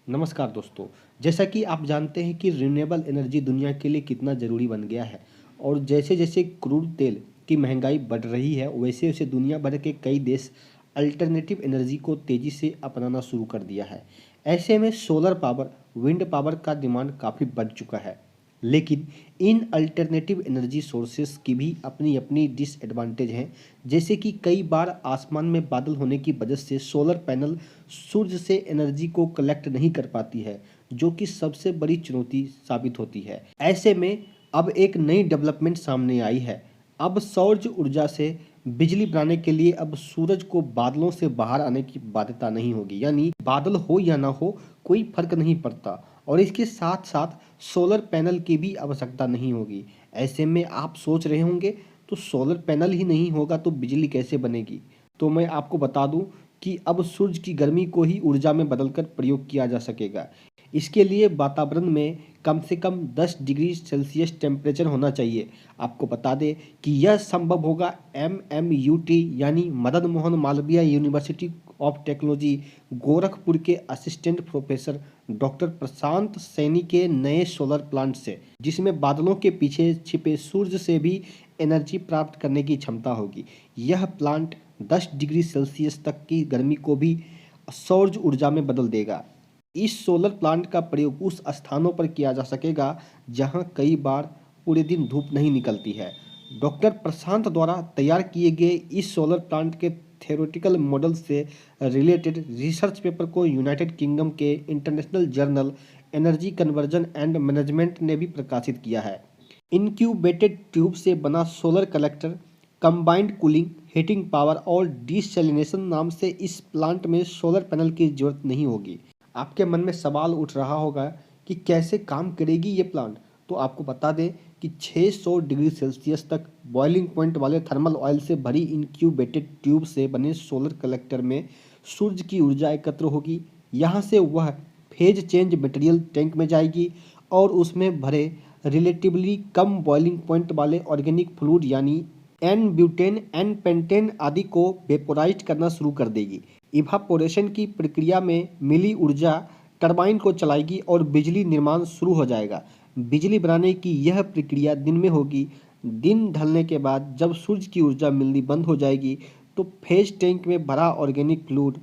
नमस्कार दोस्तों। जैसा कि आप जानते हैं कि रिन्यूएबल एनर्जी दुनिया के लिए कितना ज़रूरी बन गया है और जैसे-जैसे क्रूड तेल की महंगाई बढ़ रही है, वैसे-वैसे दुनिया भर के कई देश अल्टरनेटिव एनर्जी को तेज़ी से अपनाना शुरू कर दिया है। ऐसे में सोलर पावर, विंड पावर का डिमांड काफ़ी बढ़ चुका है। लेकिन इन अल्टरनेटिव एनर्जी सोर्सेस की भी अपनी-अपनी डिसएडवांटेज हैं। जैसे कि कई बार आसमान में बादल होने की वजह से सोलर पैनल सूर्य से एनर्जी को कलेक्ट नहीं कर पाती है, जो कि सबसे बड़ी चुनौती साबित होती है। ऐसे में अब एक नई डेवलपमेंट सामने आई है। अब सौर ऊर्जा से बिजली बनाने के लिए अब सूरज को बादलों से बाहर आने की बाध्यता नहीं होगी, यानी बादल हो या ना हो कोई फर्क नहीं पड़ता। और इसके साथ साथ सोलर पैनल की भी आवश्यकता नहीं होगी। ऐसे में आप सोच रहे होंगे तो सोलर पैनल ही नहीं होगा तो बिजली कैसे बनेगी? तो मैं आपको बता दूं कि अब सूरज की गर्मी को ही ऊर्जा में बदलकर प्रयोग किया जा सकेगा। इसके लिए वातावरण में कम से कम 10 डिग्री सेल्सियस टेम्परेचर होना चाहिए। आपको बता दें कि यह संभव होगा MMUT यानी Madan Mohan Malviya university of technology Gorakhpur के असिस्टेंट प्रोफेसर डॉक्टर प्रशांत सैनी के नए सोलर प्लांट से, जिसमें बादलों के पीछे छिपे सूरज से भी एनर्जी प्राप्त करने की क्षमता होगी। यह प्लांट 10 डिग्री सेल्सियस तक की गर्मी को भी सौर ऊर्जा में बदल देगा। इस सोलर प्लांट का प्रयोग उस स्थानों पर किया जा सकेगा जहां कई बार पूरे दिन धूप नहीं निकलती है। डॉक्टर प्रशांत द्वारा तैयार किए गए इस सोलर प्लांट के थ्योरेटिकल मॉडल से रिलेटेड रिसर्च पेपर को यूनाइटेड किंगडम के international journal energy conversion and management ने भी प्रकाशित किया है। इनक्यूबेटेड ट्यूब से बना solar collector, combined cooling, heating power और डिसैलिनेशन नाम से इस प्लांट में सोलर पैनल की जरूरत नहीं होगी। आपके मन में सवाल उठ रहा होगा कि कैसे काम करेगी ये प्लांट। तो आपको बता दें कि 600 डिग्री सेल्सियस तक बॉइलिंग पॉइंट वाले थर्मल ऑयल से भरी इनक्यूबेटेड ट्यूब से बने सोलर कलेक्टर में सूर्य की ऊर्जा एकत्र होगी। यहाँ से वह फेज चेंज मटेरियल टैंक में जाएगी और उसमें भरे रिलेटिवली कम बॉइलिंग पॉइंट वाले ऑर्गेनिक फ्लूइड यानी एन ब्यूटेन, एन पेंटेन आदि को वेपोराइज करना शुरू कर देगी। इवापोरेशन की प्रक्रिया में मिली ऊर्जा टरबाइन को चलाएगी और बिजली निर्माण शुरू हो जाएगा। बिजली बनाने की यह प्रक्रिया दिन में होगी। दिन ढलने के बाद जब सूरज की ऊर्जा मिलनी बंद हो जाएगी तो फेज टैंक में भरा ऑर्गेनिक फ्लूइड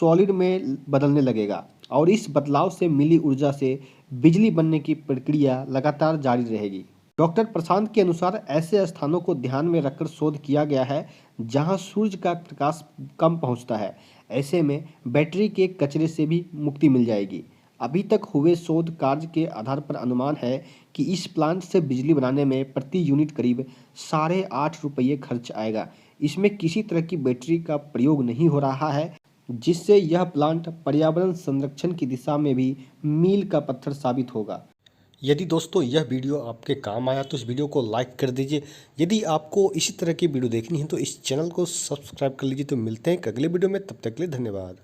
सॉलिड में बदलने लगेगा और इस बदलाव से मिली ऊर्जा से बिजली बनने की प्रक्रिया लगातार जारी रहेगी। डॉक्टर प्रशांत के अनुसार ऐसे स्थानों को ध्यान में रखकर शोध किया गया है जहां सूरज का प्रकाश कम पहुंचता है। ऐसे में बैटरी के कचरे से भी मुक्ति मिल जाएगी। अभी तक हुए शोध कार्य के आधार पर अनुमान है कि इस प्लांट से बिजली बनाने में प्रति यूनिट करीब 8.5 रुपये खर्च आएगा। इसमें किसी तरह की बैटरी का प्रयोग नहीं हो रहा है, जिससे यह प्लांट पर्यावरण संरक्षण की दिशा में भी मील का पत्थर साबित होगा। यदि दोस्तों यह वीडियो आपके काम आया तो इस वीडियो को लाइक कर दीजिए। यदि आपको इसी तरह की वीडियो देखनी है तो इस चैनल को सब्सक्राइब कर लीजिए। तो मिलते हैं एक अगले वीडियो में, तब तक के लिए धन्यवाद।